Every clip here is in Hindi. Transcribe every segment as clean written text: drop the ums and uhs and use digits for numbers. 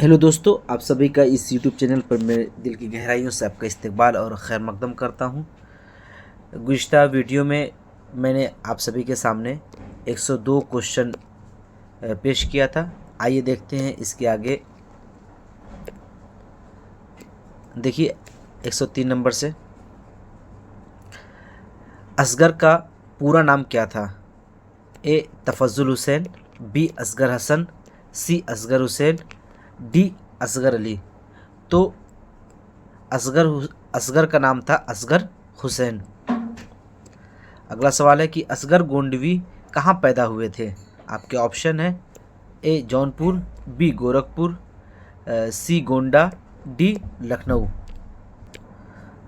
हेलो दोस्तों, आप सभी का इस यूट्यूब चैनल पर मैं दिल की गहराइयों से आपका इस्तकबाल और खैर मकदम करता हूं। गुज़िश्ता वीडियो में मैंने आप सभी के सामने 102 क्वेश्चन पेश किया था। आइए देखते हैं इसके आगे। देखिए 103 नंबर से, असगर का पूरा नाम क्या था? ए तफज्जुल हुसैन, बी असगर हसन, सी असगर हुसैन, डी असगर अली। तो असगर का नाम था असगर हुसैन। अगला सवाल है कि असगर गोंडवी कहाँ पैदा हुए थे? आपके ऑप्शन है ए जौनपुर, बी गोरखपुर, सी गोंडा, डी लखनऊ।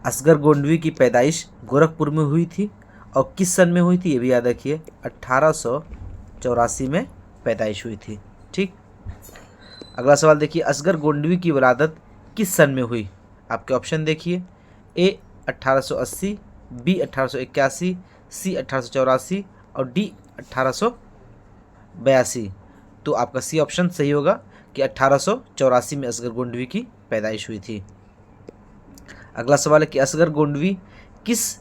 असगर गोंडवी की पैदाइश गोरखपुर में हुई थी और किस सन में हुई थी ये भी याद रखिए, 1884 में पैदाइश हुई थी। ठीक। अगला सवाल देखिए, असगर गोंडवी की वलादत किस सन में हुई? आपके ऑप्शन देखिए, ए 1880, बी 1881, सी 1884 और डी 1882। तो आपका सी ऑप्शन सही होगा कि 1884 में असगर गोंडवी की पैदाइश हुई थी। अगला सवाल है कि असगर गोंडवी किस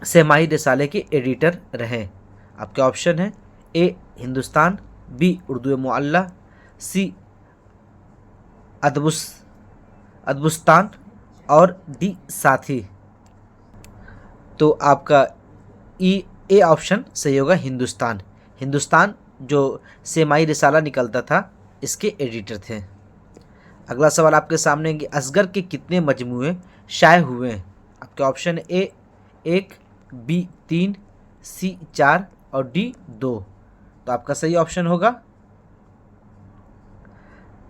सहमाही रिसाले के एडिटर रहे? आपके ऑप्शन है ए हिंदुस्तान, बी उर्दू मुअल्ला, सी अदबुस्तान और डी साथी। तो आपका ए ऑप्शन सही होगा, हिंदुस्तान। हिंदुस्तान जो सेमाई रिसाला निकलता था, इसके एडिटर थे। अगला सवाल आपके सामने कि असगर के कितने मजमूए शाये हुए हैं? आपके ऑप्शन ए 1, बी 3, सी 4 और डी 2। तो आपका सही ऑप्शन होगा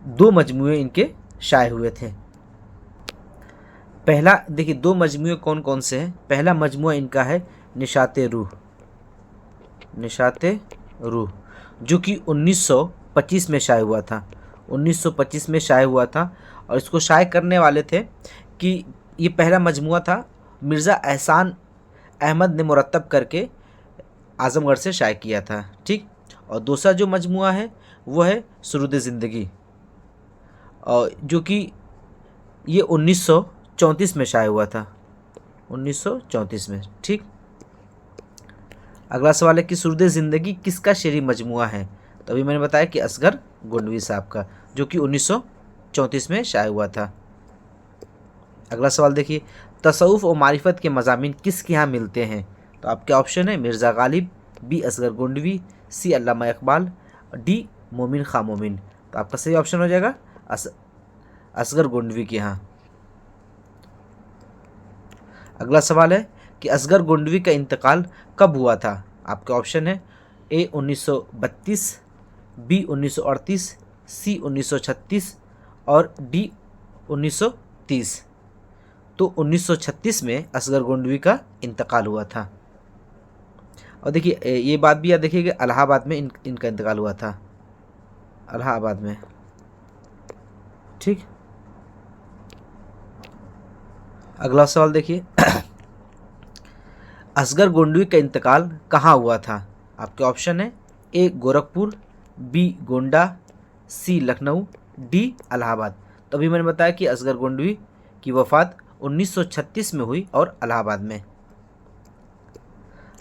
2 मजमूए इनके शाये हुए थे। पहला देखिए 2 मजमूए कौन कौन से हैं। पहला मजमूआ इनका है निशाते रूह, जो कि 1925 में शाये हुआ था। 1925 में शाये हुआ था और इसको शाये करने वाले थे कि ये पहला मजमूआ था, मिर्ज़ा एहसान अहमद ने मुरत्तब करके आज़मगढ़ से शाये किया था। ठीक। और दूसरा जो मजमूआ है वो है सुरूद ज़िंदगी, और जो कि ये 1934 में शाये हुआ था, 1934 में। ठीक। अगला सवाल है कि सुरूद ज़िंदगी किसका शेरी मजमूआ है? तो अभी मैंने बताया कि असगर गोंडवी साहब का, जो कि 1934 में शाये हुआ था। अगला सवाल देखिए, तसव्वुफ़ और मारिफत के मज़ामीन किसके यहाँ मिलते हैं? तो आपके ऑप्शन है मिर्ज़ा गालिब, बी असगर गोंडवी, सी अल्लामा इकबाल, डी मोमिन खां मोमिन। तो आपका सही ऑप्शन हो जाएगा असगर गोंडवी के यहाँ। अगला सवाल है कि असगर गोंडवी का इंतकाल कब हुआ था? आपके ऑप्शन है ए 1932, बी 1938, सी 1936 और डी 1930। तो 1936 में असगर गोंडवी का इंतकाल हुआ था। और देखिए ये बात भी याद रखिएगा, इलाहाबाद में इनका इंतकाल हुआ था, इलाहाबाद में। ठीक। अगला सवाल देखिए, असगर गोंडवी का इंतकाल कहाँ हुआ था? आपके ऑप्शन है ए गोरखपुर, बी गोंडा, सी लखनऊ, डी इलाहाबाद। तो अभी मैंने बताया कि असगर गोंडवी की वफ़ात 1936 में हुई और इलाहाबाद में।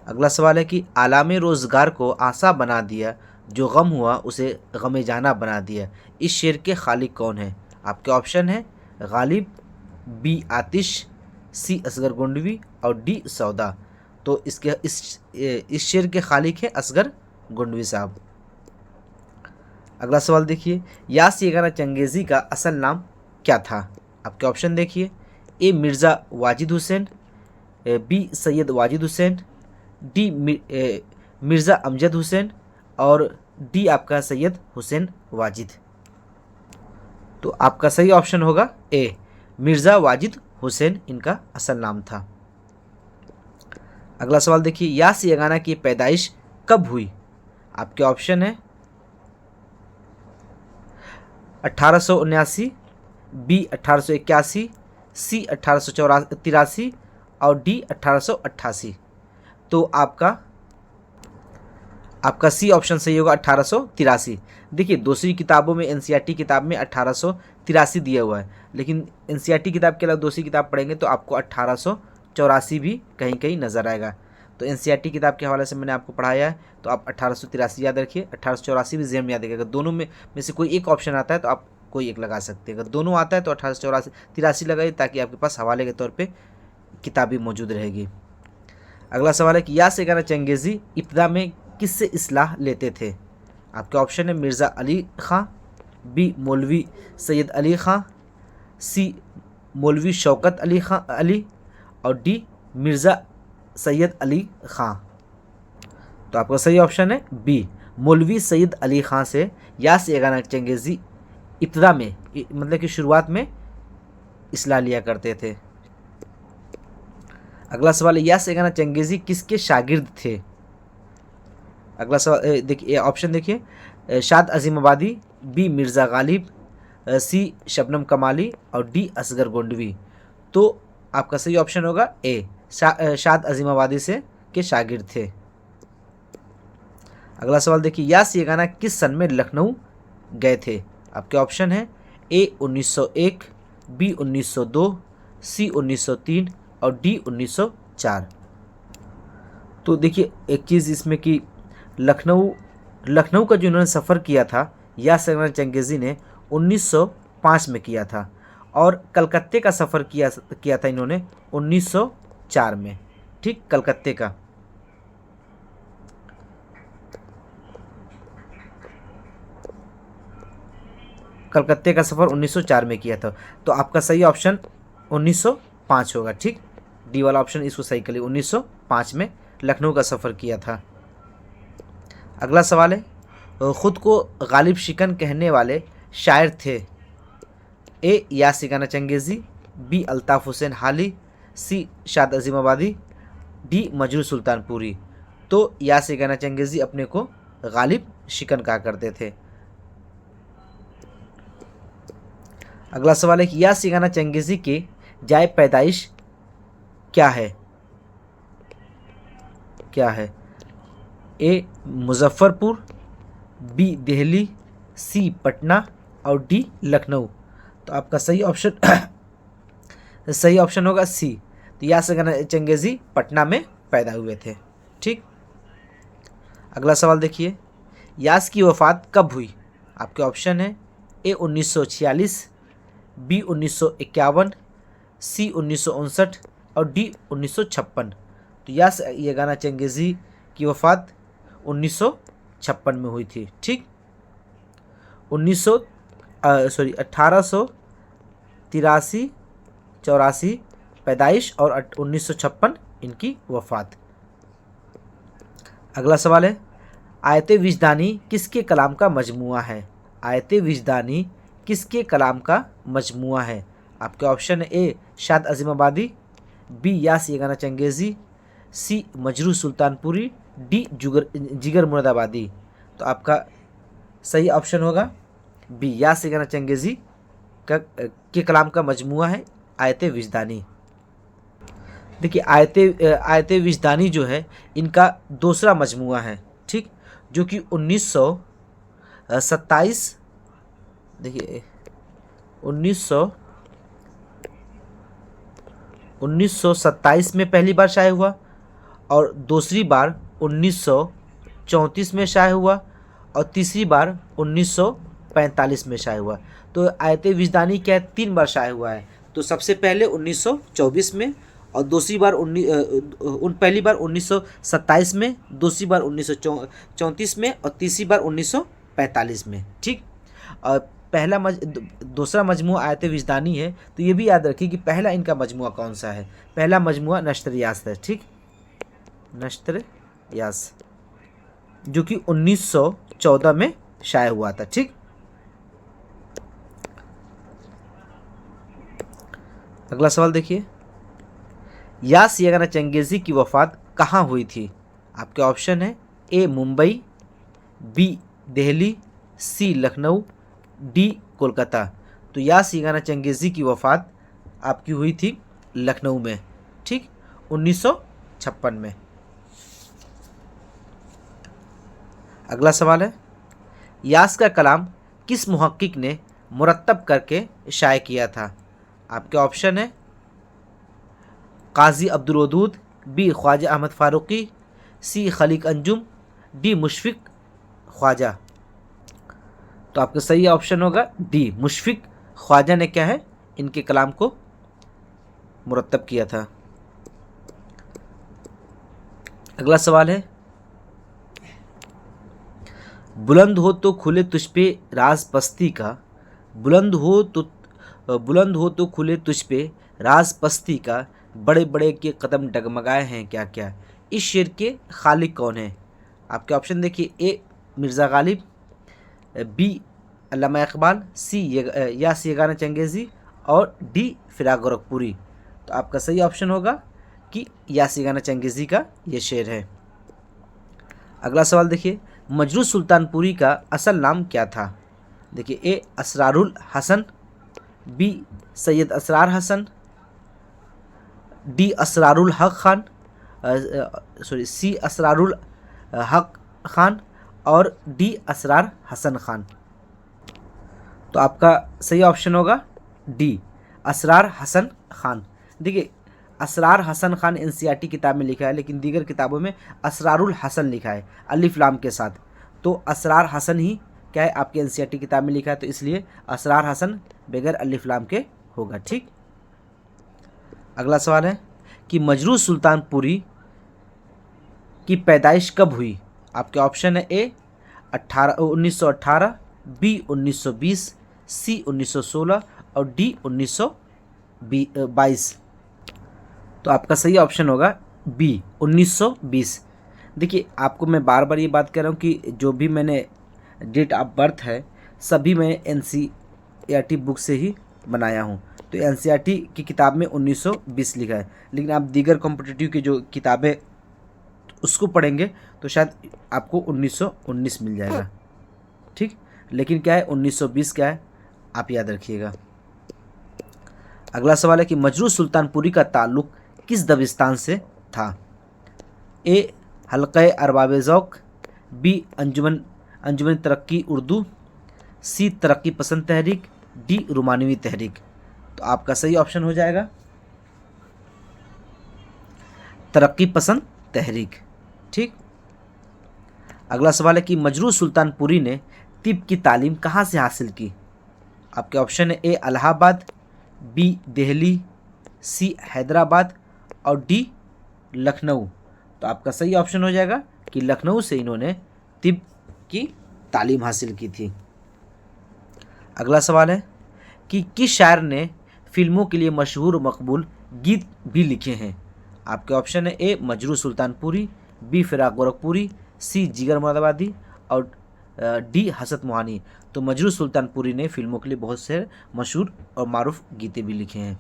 अगला सवाल है कि आलामे रोज़गार को आसा बना दिया, जो गम हुआ उसे गमे जाना बना दिया, इस शेर के खालिक कौन है? आपके ऑप्शन है गालिब, बी आतिश, सी असगर गोंडवी और डी सौदा। तो इस शेर के खालिक है असगर गोंडवी साहब। अगला सवाल देखिए, यास येगाना चंगेज़ी का असल नाम क्या था? आपके ऑप्शन देखिए, ए मिर्ज़ा वाजिद हुसैन, बी सैयद वाजिद हुसैन, डी मिर्ज़ा अमजद हुसैन और डी आपका सैयद हुसैन वाजिद। तो आपका सही ऑप्शन होगा ए मिर्ज़ा वाजिद हुसैन इनका असल नाम था। अगला सवाल देखिए, यास येगाना की पैदाइश कब हुई? आपके ऑप्शन है 1879, बी 1881, सी 1883 और डी 1888। तो आपका आपका सी ऑप्शन सही होगा 1883। देखिए दूसरी किताबों में एनसीईआरटी किताब में 1883 दिया हुआ है, लेकिन एनसीईआरटी किताब के अलावा दूसरी किताब पढ़ेंगे तो आपको 1884 भी कहीं कहीं नज़र आएगा। तो एनसीईआरटी किताब के हवाले से मैंने आपको पढ़ाया है, तो आप 1883 याद रखिए, 1884 भी जेम याद रखिएगा। दोनों में से कोई एक ऑप्शन आता है तो आप कोई एक लगा सकते हैं। अगर दोनों आता है तो 1883 लगाइए, ताकि आपके पास हवाले के तौर पर किताब भी मौजूद रहेगी। अगला सवाल है कि यास एगाना चंगेज़ी इब्तदा में किससे इस्लाह लेते थे? आपके ऑप्शन है मिर्ज़ा अली ख़ां, बी मौलवी सैयद अली ख़ां, सी मौलवी शौकत अली और डी मिर्ज़ा सैयद अली ख़ां। तो आपका सही ऑप्शन है बी मौलवी सैयद अली ख़ां से यास एगाना चंगेज़ी इब्तदा में, मतलब कि शुरुआत में इस्लाह लिया करते थे। अगला सवाल है यास एगाना चंगेज़ी किसके शागिर्द थे? अगला सवाल देखिए, ऑप्शन देखिए, शाद अजीमाबादी, बी मिर्ज़ा गालिब, सी शबनम कमाली और डी असगर गोंडवी। तो आपका सही ऑप्शन होगा ए शाद अजीमाबादी से के शागिर्द थे। अगला सवाल देखिए, यास ये गाना किस सन में लखनऊ गए थे? आपके ऑप्शन है ए 1901, बी 1902, सी 1903 और डी 1904। तो देखिए एक चीज़ इसमें कि लखनऊ का जो इन्होंने सफ़र किया था यास एगाना चंगेज़ी ने 1905 में किया था, और कलकत्ते का सफ़र किया था इन्होंने 1904 में। ठीक, कलकत्ते का। सफ़र 1904 में किया था। तो आपका सही ऑप्शन 1905 होगा। ठीक, डी वाला ऑप्शन इसको सही कर लिया, 1905 में लखनऊ का सफ़र किया था। अगला सवाल है, ख़ुद को गालिब शिकन कहने वाले शायर थे? ए यास एगाना चंगेज़ी, बी अल्ताफ़ हुसैन हाली, सी शाद अजीमाबादी, डी मजरू सुल्तानपुरी। तो यास एगाना चंगेज़ी अपने को गालिब शिकन कहा करते थे। अगला सवाल है कि यास एगाना चंगेज़ी के जाए पैदाइश क्या है? ए मुजफ्फ़रपुर, बी दिल्ली, सी पटना और डी लखनऊ। तो आपका सही ऑप्शन होगा सी। तो यास एगाना चंगेज़ी पटना में पैदा हुए थे। ठीक, अगला सवाल देखिए, यास की वफ़ात कब हुई? आपके ऑप्शन है ए 1946, बी 1951, सी 1959 और डी 1956। तो यास एगाना चंगेज़ी की वफ़ात 1956 में हुई थी। ठीक, 1883 84 पैदाइश और 1956 इनकी वफ़ात। अगला सवाल है, आयते विजदानी किसके कलाम का मजमुआ है? आयते विजदानी किसके कलाम का मजमुआ है? आपके ऑप्शन है ए शाद अजीमाबादी, बी यास एगाना चंगेज़ी, सी मजरू सुल्तानपुरी, डी जिगर मुरादाबादी। तो आपका सही ऑप्शन होगा बी यास एगाना चंगेज़ी के कलाम का मजमुआ है आयते विजदानी। देखिए आयते विजदानी जो है इनका दूसरा मजमुआ है। ठीक, जो कि 1927 देखिए 1927 में पहली बार शाये हुआ और दूसरी बार 1934 में शाये हुआ और तीसरी बार 1945 में शाये हुआ। तो आयते विजदानी क्या है, 3 बार शाये हुआ है। तो सबसे पहले 1924 में और दूसरी बार पहली बार 1927 में, दूसरी बार 1934 में और तीसरी बार 1945 में। ठीक, और दूसरा मजमुआ आयत विजदानी है। तो ये भी याद रखिए कि पहला इनका मजमुआ कौन सा है। पहला मजमुआ नश्तर यास है। ठीक, नश्तर यास जो कि 1914 में शाये हुआ था। ठीक, अगला सवाल देखिए, यास एगाना चंगेज़ी की वफ़ात कहाँ हुई थी? आपके ऑप्शन है ए मुंबई, बी दिल्ली, सी लखनऊ, डी कोलकाता। तो यास एगाना चंगेज़ी की वफ़ात आपकी हुई थी लखनऊ में। ठीक, 1956 में। अगला सवाल है, यास का कलाम किस मुहक्किक ने मुरत्तब करके शाये किया था? आपके ऑप्शन है काजी अब्दुल वदूद, बी ख्वाजा अहमद फ़ारूक़ी, सी खलीक अंजुम, डी मुशफ़िक ख्वाजा। तो आपका सही ऑप्शन होगा डी, मुशफ़िक ख्वाजा ने क्या है इनके कलाम को मुरत्तब किया था। अगला सवाल है, बुलंद हो तो खुले तुझ पे राज पस्ती का, बुलंद हो तो खुले तुझ पे राज पस्ती का, बड़े बड़े के कदम डगमगाए हैं क्या क्या, इस शेर के खालिक कौन है? आपके ऑप्शन देखिए, ए मिर्ज़ा गालिब, बी अल्लामा इकबाल, सी यास यगाना चंगेज़ी और डी फिराक गोरखपुरी। तो आपका सही ऑप्शन होगा कि यास यगाना चंगेज़ी का ये शेर है। अगला सवाल देखिए, मजरू सुल्तानपुरी का असल नाम क्या था? देखिए, ए असरारुल हसन, बी सैयद असरार हसन, डी असरारुल हक खान, सी असरारुल हक खान और डी असरार हसन खान। तो आपका सही ऑप्शन होगा डी, असरार हसन खान। देखिए, असरार हसन खान एनसीईआरटी किताब में लिखा है, लेकिन दीगर किताबों में असरारुल हसन लिखा है अलिफ लाम के साथ। तो असरार हसन ही क्या है आपके एनसीईआरटी किताब में लिखा है, तो इसलिए असरार हसन बगैर अलिफ लाम के होगा। ठीक। अगला सवाल है कि मजरू सुल्तानपुरी की पैदाइश कब हुई? आपके ऑप्शन है, ए 1918, बी 1920, सी 1916 और डी 1922। तो आपका सही ऑप्शन होगा बी 1920। देखिए, आपको मैं बार बार ये बात कर रहा हूँ कि जो भी मैंने डेट ऑफ बर्थ है सभी मैं एनसीईआरटी बुक से ही बनाया हूँ। तो एनसीईआरटी की किताब में 1920 लिखा है, लेकिन आप दीगर कॉम्पिटिटिव की जो किताबें उसको पढ़ेंगे तो शायद आपको 1919 मिल जाएगा। ठीक, लेकिन क्या है 1920 क्या है आप याद रखिएगा। अगला सवाल है कि मजरू सुल्तानपुरी का ताल्लुक़ किस दबिस्तान से था? ए हल्क़े अरबाब ज़ौक़, बी अंजुमन तरक्की उर्दू, सी तरक्की पसंद तहरीक, डी रोमानवी तहरीक। तो आपका सही ऑप्शन हो जाएगा तरक्की पसंद तहरीक। ठीक। अगला सवाल है कि मजरू सुल्तानपुरी ने तिब की तालीम कहाँ से हासिल की? आपके ऑप्शन है, ए इलाहाबाद, बी दिल्ली, सी हैदराबाद और डी लखनऊ। तो आपका सही ऑप्शन हो जाएगा कि लखनऊ से इन्होंने तिब की तालीम हासिल की थी। अगला सवाल है कि किस शायर ने फिल्मों के लिए मशहूर और मकबूल गीत भी लिखे हैं? आपके ऑप्शन है, ए मजरू सुल्तानपुरी, बी फिराक गोरखपुरी, सी जिगर मुरादाबादी और डी हसरत मोहानी। तो मजरू सुल्तानपुरी ने फिल्मों के लिए बहुत से मशहूर और मारूफ गीतें भी लिखे हैं।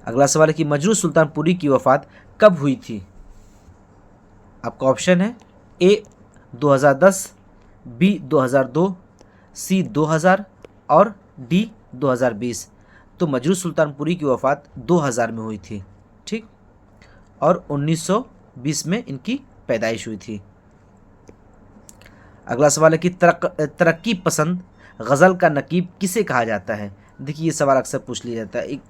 अगला सवाल है कि मजरू सुल्तानपुरी की वफ़ात कब हुई थी? आपका ऑप्शन है, ए 2010, बी 2002, सी 2000 और डी 2020। तो मजरू सुल्तानपुरी की वफ़ात 2000 में हुई थी। ठीक, और 1920 में इनकी पैदाइश हुई थी। अगला सवाल है कि तरक्की पसंद गज़ल का नकीब किसे कहा जाता है? देखिए, ये सवाल अक्सर पूछ लिया जाता है।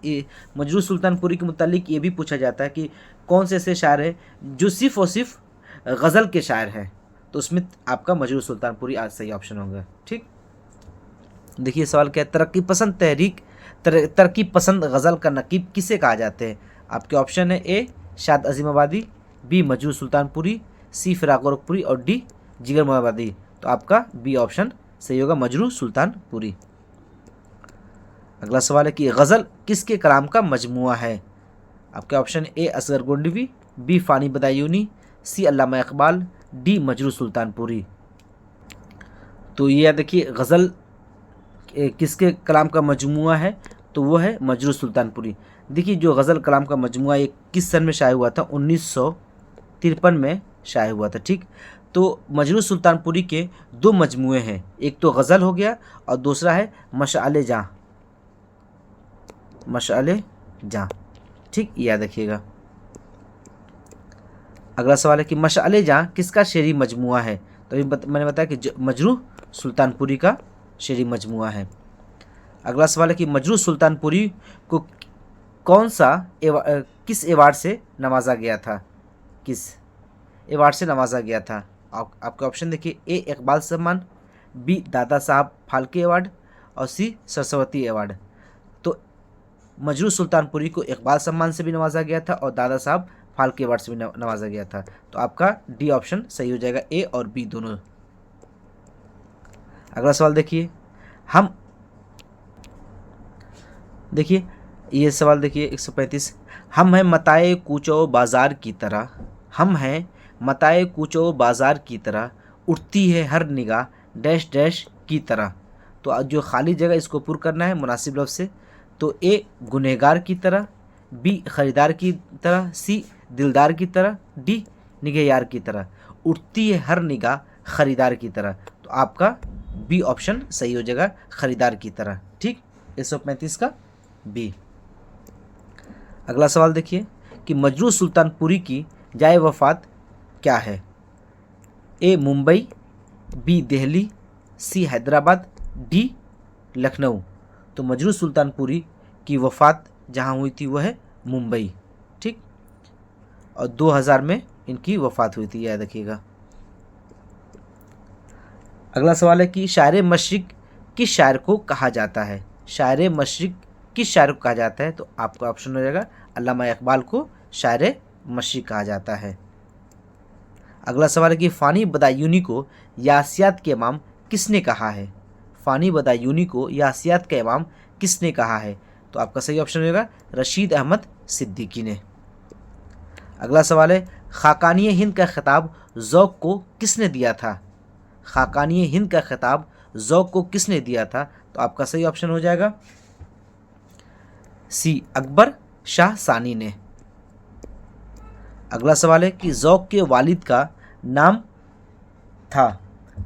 मजरू सुल्तानपुरी के मुतालिक ये भी पूछा जाता है कि कौन से ऐसे शायर हैं जो सिर्फ़ और सिर्फ गज़ल के शायर हैं, तो उसमें आपका मजरू सुल्तानपुरी आज सही ऑप्शन होगा। ठीक। देखिए, सवाल क्या है, तरक्की पसंद गज़ल का नकीब किसे कहा जाते हैं? आपके ऑप्शन है, ए शाद अजीमाबादी, बी मजरू सुल्तानपुरी, सी फिराक गोरखपुरी और डी जिगर मुरादाबादी। तो आपका बी ऑप्शन सही होगा, मजरू सुल्तानपुरी। अगला सवाल है कि गज़ल किसके कलाम का मजमुआ है? आपके ऑप्शन है, ए असगर गोंडवी, बी फ़ानी बदायूनी, सी अल्लामा इकबाल, डी मजरू सुल्तानपुरी। तो ये देखिए, गज़ल किसके कलाम का मजमुआ है? तो वो है मजरू सुल्तानपुरी। देखिए, जो गज़ल कलाम का मजमुआ ये किस सन में शाये हुआ था? 1953 में शाये हुआ था। ठीक। तो मजरू सुल्तानपुरी के दो मजमुए हैं, एक तो गज़ल हो गया और दूसरा है मशाले जाँ। ठीक, याद रखिएगा। अगला सवाल है कि मशाले जहाँ किसका शेरी मजमुआ है? तो मैंने बताया कि मजरूह सुल्तानपुरी का शेरी मजमुआ है। अगला सवाल है कि मजरूह सुल्तानपुरी को कौन सा किस एवार्ड से नवाजा गया था? किस एवार्ड से नवाजा गया था? आपके ऑप्शन देखिए, ए इकबाल सम्मान, बी दादा साहब फाल्के अवार्ड और सी सरस्वती अवार्ड। तो मजरूह सुल्तानपुरी को इकबाल सम्मान से भी नवाजा गया था और दादा साहब फाल्के अवार्ड से भी नवाजा गया था। तो आपका डी ऑप्शन सही हो जाएगा, ए और बी दोनों। अगला सवाल देखिए, ये सवाल देखिए 135। हम हैं मताए कूचो बाज़ार की तरह, हम हैं मताए कूचो बाज़ार की तरह, उठती है हर निगाह डैश डैश की तरह। तो जो खाली जगह इसको पूरा करना है मुनासिब लफ्ज़ से। तो ए गुनहगार की तरह, बी ख़रीदार की तरह, सी दिलदार की तरह, डी निगहयार की तरह। उठती है हर निगाह ख़रीदार की तरह। तो आपका बी ऑप्शन सही हो जाएगा, ख़रीदार की तरह। ठीक, 135 का बी। अगला सवाल देखिए कि मजरूह सुल्तानपुरी की जाए वफ़ात क्या है? ए मुंबई, बी दिल्ली, सी हैदराबाद, डी लखनऊ। तो मजरूह सुल्तानपुरी की वफ़ात जहाँ हुई थी वह है मुंबई। ठीक, और 2000 में इनकी वफ़ात हुई थी, याद रखिएगा। अगला सवाल है कि शायर मशरिक़ किस शायर को कहा जाता है? शायर मशरिक़ किस शायर को कहा जाता है? तो आपका ऑप्शन हो जाएगा, अल्लामा इकबाल को शायर मशरिक़ कहा जाता है। अगला सवाल है कि फ़ानी बदायूनी को यासियात के इमाम किसने कहा है? फ़ानी बदायूनी को यासियात का इमाम किसने कहा है? तो आपका सही ऑप्शन होगा रशीद अहमद सिद्दीकी ने। अगला सवाल है, खाकानी हिंद का खिताब ज़ौक़ को किसने दिया था? खाकानी हिंद का खिताब ज़ौक़ को किसने दिया था? तो आपका सही ऑप्शन हो जाएगा सी अकबर शाह सानी ने। अगला सवाल है कि ज़ौक़ के वालिद का नाम था,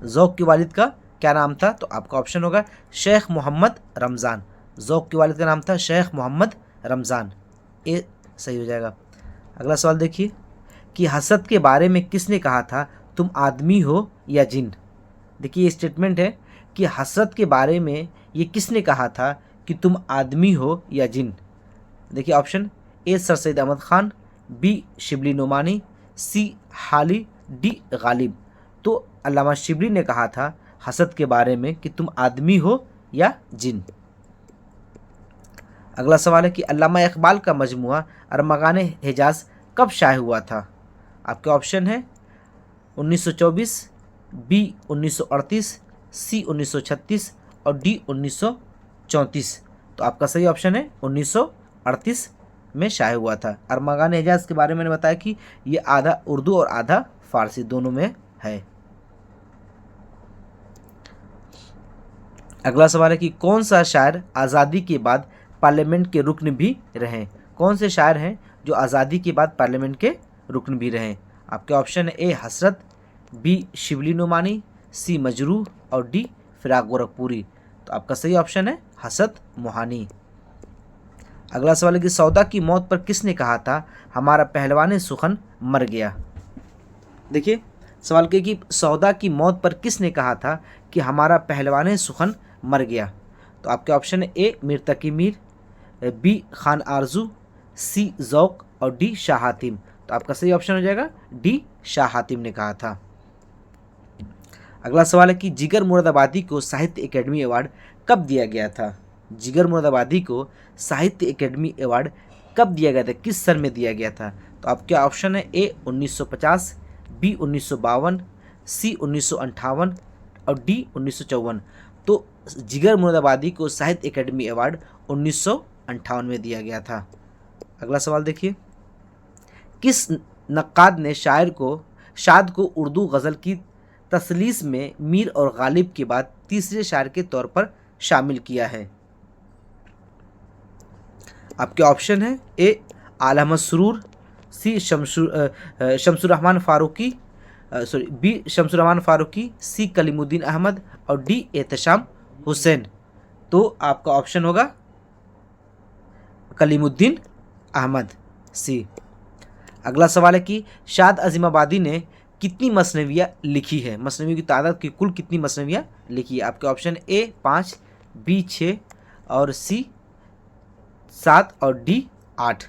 ज़ौक़ के वालिद का क्या नाम था? तो आपका ऑप्शन होगा शेख मोहम्मद रमज़ान। ज़ौक़ के वालिद का नाम था शेख मोहम्मद रमज़ान, ए सही हो जाएगा। अगला सवाल देखिए कि हसद के बारे में किसने कहा था तुम आदमी हो या जिन? देखिए ये स्टेटमेंट है कि हसद के बारे में ये किसने कहा था कि तुम आदमी हो या जिन? देखिए ऑप्शन, ए सर सैयद अहमद ख़ान, बी शिबली नुमानी, सी हाली, डी गालिब। तो अल्लामा शिबली ने कहा था हसद के बारे में कि तुम आदमी हो या जिन। अगला सवाल है कि अल्लामा इकबाल का मजमुआ अरमगान हिजाज कब शाये हुआ था? आपके ऑप्शन है 1924, बी 1938, सी 1936 और डी 1934। तो आपका सही ऑप्शन है 1938 में शाये हुआ था। अरमगान हिजाज के बारे में मैंने बताया कि ये आधा उर्दू और आधा फारसी दोनों में है। अगला सवाल है कि कौन सा शायर आज़ादी के बाद पार्लियामेंट के रुकन भी रहे? कौन से शायर हैं जो आज़ादी के बाद पार्लियामेंट के रुकन भी रहे? आपके ऑप्शन है ए हसरत, बी शिबली नुमानी, सी मजरूह और डी फिराक गोरखपुरी। तो आपका सही ऑप्शन है हसरत मोहानी। अगला सवाल है कि सौदा की मौत पर किसने कहा था हमारा पहलवान सुखन मर गया? देखिए सवाल के कि सौदा की मौत पर किसने कहा था कि हमारा पहलवान सुखन मर गया? तो आपके ऑप्शन है ए मीर तकी मीर, बी खान आरजू, सी ज़ौक़ और डी शाह हातिम। तो आपका सही ऑप्शन हो जाएगा डी शाह हातिम ने कहा था। अगला सवाल है कि जिगर मुरादाबादी को साहित्य एकेडमी अवार्ड कब दिया गया था? जिगर मुरादाबादी को साहित्य एकेडमी अवार्ड कब दिया गया था, किस सन में दिया गया था? तो आपके ऑप्शन है ए 1950, बी 1952, सी 1958 और डी 1954। तो जिगर मुरादाबादी को साहित्य एकेडमी अवार्ड 1958 में दिया गया था। अगला सवाल देखिए, किस नक्काद ने शाद को उर्दू गज़ल की तसलीस में मीर और गालिब के बाद तीसरे शायर के तौर पर शामिल किया है? आपके ऑप्शन है ए आलम सुरूर, सी शमसुर रहमान फारूकी, बी शमसुर रहमान फारूकी, सी कलीमुद्दीन अहमद और डी एहतशाम हुसैन। तो आपका ऑप्शन होगा कलीमुद्दीन अहमद, सी। अगला सवाल है कि शाद अज़ीमाबादी ने कितनी मसनवियाँ लिखी है, मसनवियों की तादाद की कुल कितनी मसनवियाँ लिखी है। आपके ऑप्शन ए 5, बी 6 और सी 7 और डी 8।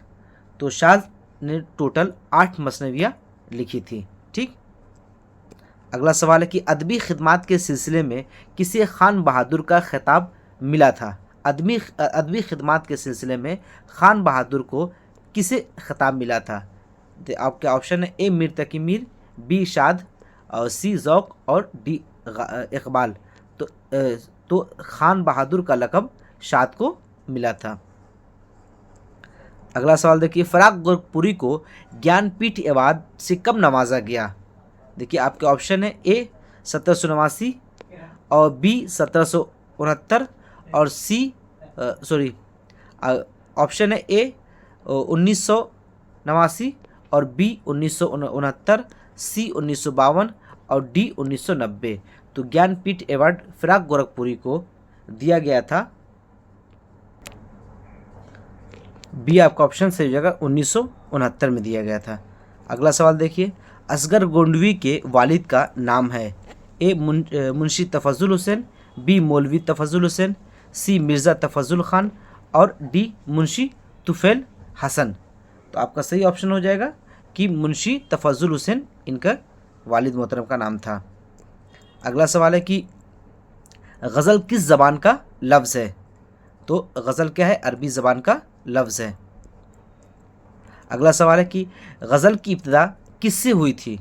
तो शाद ने टोटल 8 मसनवियाँ लिखी थी। ठीक। अगला सवाल है कि अदबी खिदमात के सिलसिले में किसे खान बहादुर का खिताब मिला था। अदबी खिदमात के सिलसिले में खान बहादुर को किसे खिताब मिला था। तो आपके ऑप्शन है ए मीर तकी मीर, बी शाद और सी ज़ौक़ और डी इकबाल। तो खान बहादुर का लक़ब शाद को मिला था। अगला सवाल देखिए, फ़राग़ गोरखपुरी को ज्ञानपीठ अवार्ड से कब नवाजा गया। देखिए आपके ऑप्शन है ए 1789 और बी 1769 और सी ऑप्शन है ए 1989 और बी 1969, सी 1952 और डी 1990। तो ज्ञानपीठ अवार्ड फ़राग़ गोरखपुरी को दिया गया था, बी आपका ऑप्शन सही हो जाएगा, 1969 में दिया गया था। अगला सवाल देखिए, असगर गोंडवी के वालिद का नाम है। ए मुंशी तफज़ुल हुसैन, बी मौलवी तफज़ुल हुसैन, सी मिर्ज़ा तफज़ुल ख़ान और डी मुंशी तुफ़ैल हसन। तो आपका सही ऑप्शन हो जाएगा कि मुंशी तफज़ुल हुसैन इनका वालिद मोहतरम का नाम था। अगला सवाल है कि गज़ल किस ज़बान का लफ्ज़ है। तो गज़ल क्या है, अरबी ज़बान का लफ्ज़ है। अगला सवाल है कि गज़ल की इब्तिदा किससे हुई थी।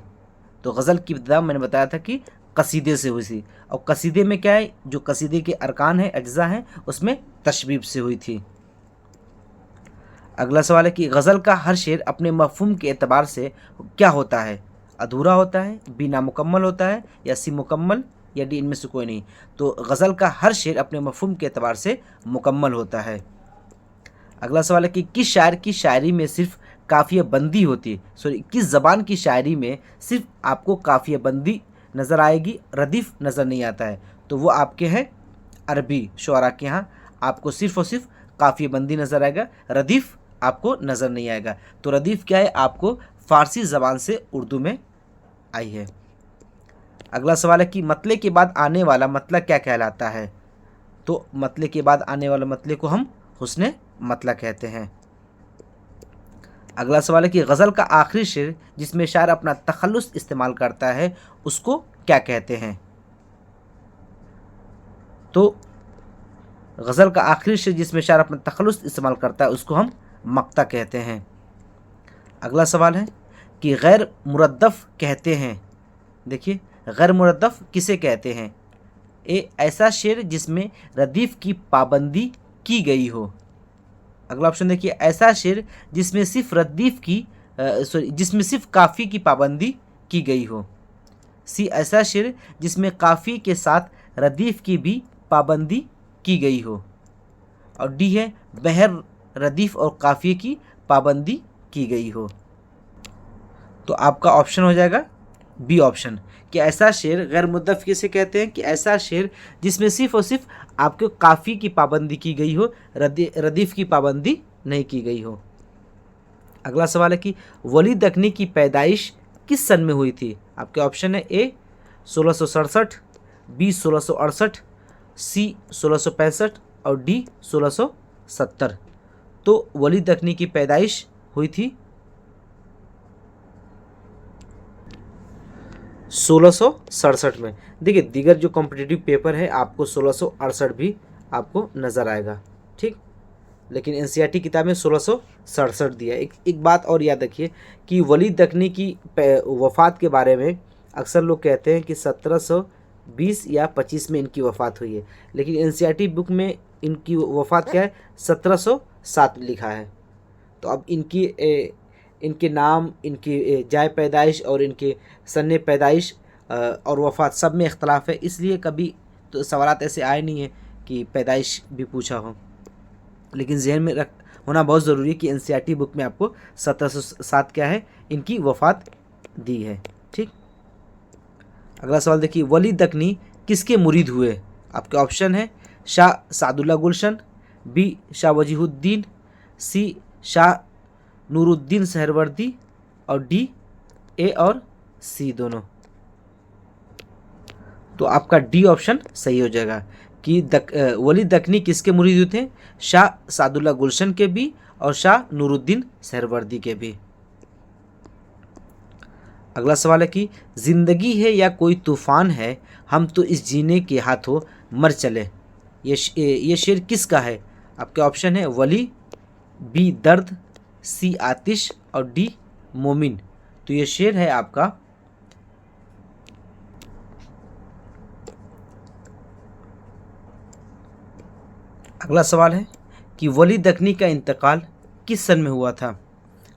तो गज़ल की इब्तिदा मैंने बताया था कि कसीदे से हुई थी, और कसीदे में क्या है, जो कसीदे के अरकान हैं, अज्ज़ा हैं, उसमें तशबीब से हुई थी। अगला सवाल है कि गज़ल का हर शेर अपने मफ़हूम के एतबार से क्या होता है। अधूरा होता है, बी नामुकम्मल होता है, या सी मुकम्मल, या डी इनमें से कोई नहीं। तो गज़ल का हर शेर अपने मफ़हूम के एतबार से मुकम्मल होता है। अगला सवाल है कि किस शायर की शायरी में सिर्फ काफ़िया बंदी होती है। किस ज़बान की शायरी में सिर्फ आपको काफ़िया बंदी नज़र आएगी, रदीफ़ नज़र नहीं आता है। तो वो आपके हैं अरबी शुअरा के यहाँ आपको सिर्फ और सिर्फ काफ़िया बंदी नज़र आएगा, रदीफ़ आपको नज़र नहीं आएगा। तो रदीफ़ क्या है, आपको फ़ारसी ज़बान से उर्दू में आई है। अगला सवाल है कि मतले के बाद आने वाला मतला क्या कहलाता है। तो मतले के बाद आने वाला मतले को हम हुस्ने मतला कहते हैं। अगला सवाल है कि गज़ल का आखिरी शेर जिसमें शायर अपना तखल्लुस इस्तेमाल करता है उसको क्या कहते हैं। तो गज़ल का आखिरी शेर जिसमें शायर अपना तखल्लुस इस्तेमाल करता है उसको हम मक्ता कहते हैं। अगला सवाल है कि गैर मुरद्दफ़ कहते हैं। देखिए गैर मुरद्दफ़ किसे कहते हैं। ए ऐसा शेर जिसमें रदीफ़ की पाबंदी की गई हो। अगला ऑप्शन देखिए, ऐसा शेर जिसमें सिर्फ रदीफ़ की जिसमें सिर्फ काफ़ी की पाबंदी की गई हो। सी ऐसा शेर जिसमें काफ़ी के साथ रदीफ़ की भी पाबंदी की गई हो। और डी है बहर रदीफ़ और काफ़ी की पाबंदी की गई हो। तो आपका ऑप्शन हो जाएगा बी ऑप्शन, कि ऐसा शेर गैर मुद्दफ़ किसे कहते हैं, कि ऐसा शेर जिसमें सिर्फ और सिर्फ आपको काफ़ी की पाबंदी की गई हो, रदीफ़ की पाबंदी नहीं की गई हो। अगला सवाल है कि वली दक्नी की पैदाइश किस सन में हुई थी। आपके ऑप्शन है ए 1667, बी 1668, सी 1665 और डी 1670। तो वली दक्नी की पैदाइश हुई थी 1667 में। देखिए दीगर जो कॉम्पिटिटिव पेपर है आपको 1668 भी आपको नज़र आएगा, ठीक, लेकिन एनसीईआरटी किताब में 1667 दिया है। एक बात और याद रखिए कि वली दक्नी की वफ़ात के बारे में अक्सर लोग कहते हैं कि 1720 या 25 में इनकी वफ़ात हुई है, लेकिन एनसीईआरटी बुक में इनकी वफ़ात क्या है 1707 लिखा है। तो अब इनके नाम, इनकी जाए पैदाइश और इनके सन्ने पैदाइश और वफ़ात सब में इख्तलाफ है, इसलिए कभी तो सवालात ऐसे आए नहीं है कि पैदाइश भी पूछा हो, लेकिन जहन में होना बहुत ज़रूरी है कि एनसीईआरटी बुक में आपको 1707 क्या है इनकी वफ़ात दी है, ठीक। अगला सवाल देखिए, वली दक्नी किसके मुरीद हुए। आपके ऑप्शन है शाह सादुल्ला गुलशन, बी शाह वजीहुद्दीन, सी शाह नूरुद्दीन सहरवर्दी और डी ए और सी दोनों। तो आपका डी ऑप्शन सही हो जाएगा कि वली दक्कनी किसके मुरीद थे? शाह सादुल्ला गुलशन के भी और शाह नूरुद्दीन सहरवर्दी के भी। अगला सवाल है कि जिंदगी है या कोई तूफान है, हम तो इस जीने के हाथों मर चले, ये शेर किसका है? आपके ऑप्शन है वली, बी दर्द, सी आतिश और डी मोमिन। तो ये शेर है आपका अगला सवाल है कि वली दक्कनी का इंतकाल किस सन में हुआ था?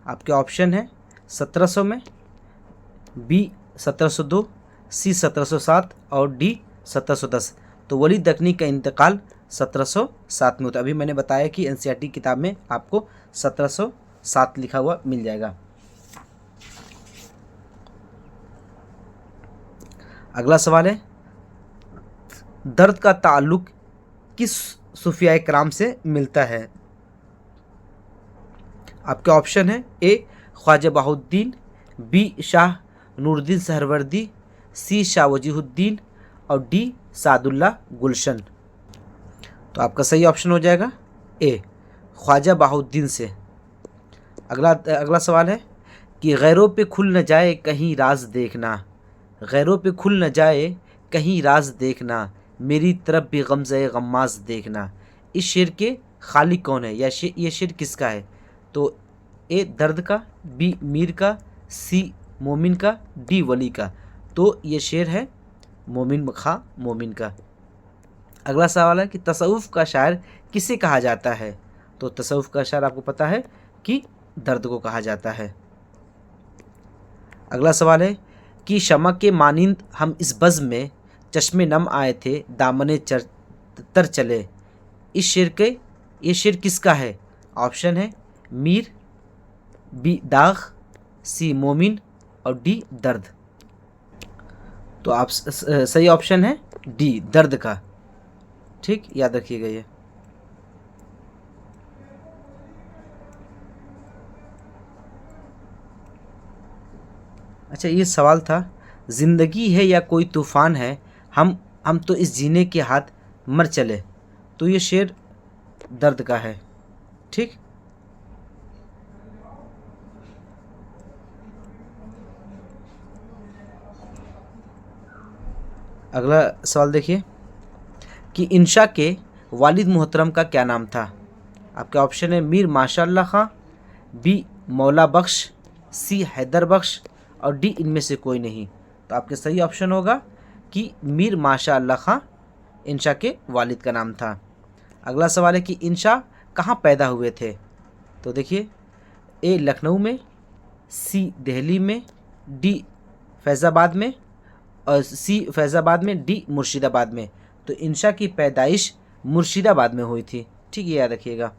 आपके ऑप्शन है 1700 में, बी 1702, सी 1707 और डी 1710। तो वली दक्कनी का इंतकाल 1707 में होता है। अभी मैंने बताया कि एनसीईआरटी किताब में आपको 1707 लिखा हुआ मिल जाएगा। अगला सवाल है दर्द का ताल्लुक किस सूफिया कराम से मिलता है? आपके ऑप्शन है ए ख्वाजा बहाउद्दीन, बी शाह नूरुद्दीन सहरवर्दी, सी शाह वजीहुद्दीन और डी सादुल्ला गुलशन। तो आपका सही ऑप्शन हो जाएगा ए ख्वाजा बहाउद्दीन से। अगला सवाल है कि गैरों पे खुल न जाए कहीं राज देखना, गैरों पे खुल न जाए कहीं राज देखना, मेरी तरफ भी गमज़े गम्माज देखना। इस शेर के खालिक कौन है या ये शेर किसका है? तो ए दर्द का, बी मीर का, सी मोमिन का, डी वली का। तो ये शेर है मोमिन खां मोमिन का। अगला सवाल है कि तसव्वुफ़ का शायर किसे कहा जाता है? तो तसव्वुफ़ का शायर आपको पता है कि दर्द को कहा जाता है। अगला सवाल है कि शमा के मानिंद हम इस बज़्म में चश्मे नम आए थे दामने तर चले, ये शेर किसका है? ऑप्शन है मीर, बी दाग, सी मोमिन और डी दर्द। तो आप सही ऑप्शन है डी दर्द का। ठीक, याद रखिएगा ये। अच्छा, ये सवाल था ज़िंदगी है या कोई तूफ़ान है, हम तो इस जीने के हाथ मर चले। तो ये शेर दर्द का है। ठीक, अगला सवाल देखिए कि इंशा के वालिद मोहतरम का क्या नाम था? आपके ऑप्शन है मीर माशाअल्लाह खां, बी मौला बख्श, सी हैदर बख्श और डी इनमें से कोई नहीं। तो आपके सही ऑप्शन होगा कि मीर माशाअल्लाह खां इंशा के वालिद का नाम था। अगला सवाल है कि इंशा कहाँ पैदा हुए थे? तो देखिए ए लखनऊ में, सी दिल्ली में, डी फैज़ाबाद में और सी फैज़ाबाद में, डी मुर्शिदाबाद में। तो इंशा की पैदाइश मुर्शिदाबाद में हुई थी। ठीक, ये याद रखिएगा।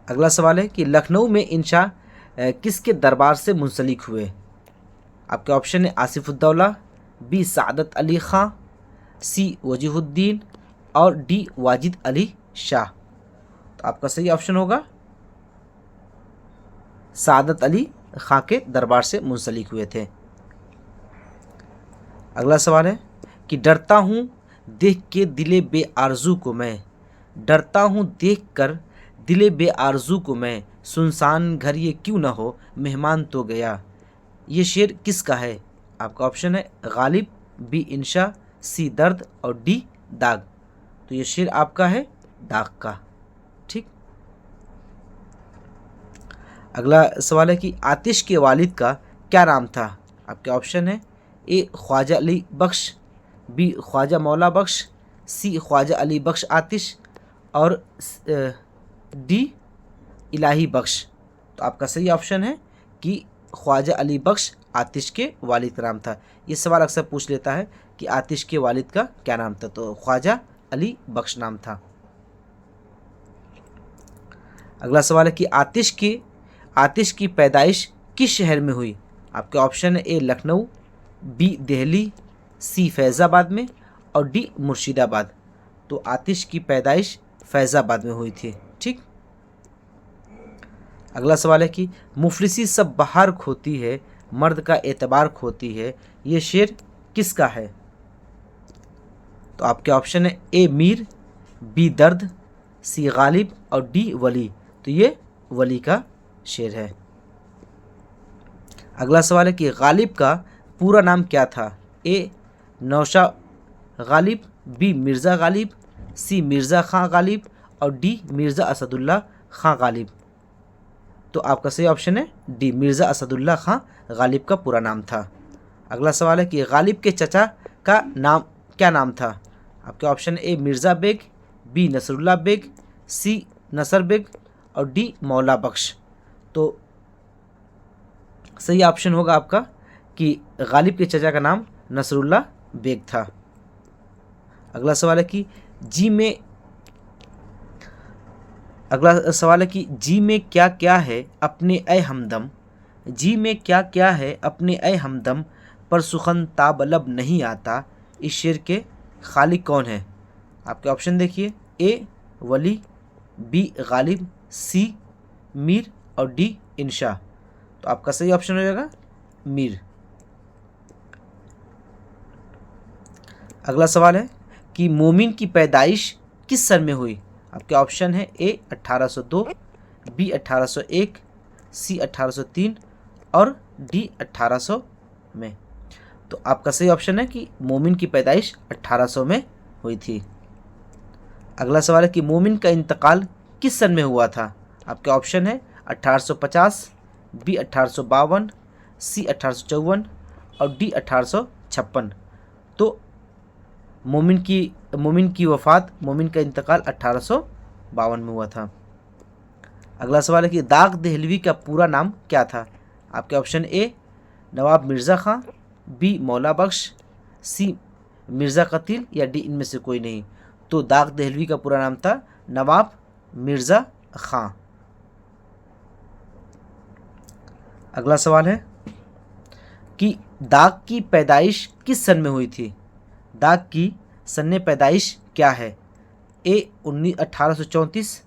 अगला सवाल है कि लखनऊ में इंशा किसके दरबार से मुंसलिक हुए? आपके ऑप्शन है आसिफुद्दौला, बी सादत अली खां, सी वजीहुद्दीन और डी वाजिद अली शाह। तो आपका सही ऑप्शन होगा सादत अली खां के दरबार से मुंसलिक हुए थे। अगला सवाल है कि डरता हूँ देख के दिले बेआरज़ू को मैं, डरता हूँ देख कर दिले बेआरज़ू को मैं, सुनसान घर ये क्यों ना हो मेहमान तो गया। ये शेर किसका है? आपका ऑप्शन है गालिब, बी इंशा, सी दर्द और डी दाग। तो ये शेर आपका है दाग का। ठीक, अगला सवाल है कि आतिश के वालिद का क्या नाम था? आपके ऑप्शन है ए ख्वाजा अली बख्श, बी ख्वाजा मौला बख्श, सी ख्वाजा अली बख्श आतिश और डी इलाही बख्श। तो आपका सही ऑप्शन है कि ख्वाजा अली बख्श आतिश के वालिद का नाम था। ये सवाल अक्सर पूछ लेता है कि आतिश के वालिद का क्या नाम था? तो ख्वाजा अली बख्श नाम था। अगला सवाल है कि आतिश की पैदाइश किस शहर में हुई? आपके ऑप्शन है ए लखनऊ, बी दिल्ली, सी फैज़ाबाद में और डी मुर्शिदाबाद। तो आतिश की पैदाइश फैज़ाबाद में हुई थी। ठीक, अगला सवाल है कि मुफलिसी सब बहार खोती है, मर्द का एतबार खोती है, ये शेर किसका है? तो आपके ऑप्शन है ए मीर, बी दर्द, सी गालिब और डी वली। तो ये वली का शेर है। अगला सवाल है कि गालिब का पूरा नाम क्या था? ए नौशा गालिब, बी मिर्ज़ा गालिब, सी मिर्ज़ा खां गालिब और डी मिर्ज़ा असदुल्ला खां गालिब। तो आपका सही ऑप्शन है डी, मिर्ज़ा असदुल्ला खां गालिब का पूरा नाम था। अगला सवाल है कि गालिब के चचा का नाम क्या नाम था? आपके option A Mirza Baig, B Nasrullah Baig, C Nasar Baig और डी मौला बख्श। तो सही ऑप्शन होगा आपका कि गालिब के चचा का नाम नसरुल्ला बेग था। अगला सवाल है कि जी में क्या क्या है अपने ए हमदम, जी में क्या क्या है अपने ए हमदम पर सुखन ताबलब नहीं आता, इस शेर के खालिक कौन है? आपके ऑप्शन देखिए, ए वली, बी गालिब, सी मीर और डी इंशा। तो आपका सही ऑप्शन हो जाएगा मीर। अगला सवाल है कि मोमिन की पैदाइश किस सन में हुई? आपके ऑप्शन है ए 1802, बी 1801, सी 1803 और डी 1800 में। तो आपका सही ऑप्शन है कि मोमिन की पैदाइश 1800 में हुई थी। अगला सवाल है कि मोमिन का इंतकाल किस सन में हुआ था? आपके ऑप्शन है 1850, बी 1852, सी 1854 और डी 1856। तो मोमिन की वफ़ात, मोमिन का इंतकाल 1852 में हुआ था। अगला सवाल है कि दाग दहलवी का पूरा नाम क्या था? आपके option A Nawab Mirza Khan, B Maula Bakhsh, सी मिर्ज़ा कतील या डी इनमें से कोई नहीं। तो दाग दहलवी का पूरा नाम था नवाब मिर्ज़ा ख़ां। अगला सवाल है कि दाग की पैदाइश किस सन में हुई थी? दाग की सन पैदाइश क्या है? ए 1834,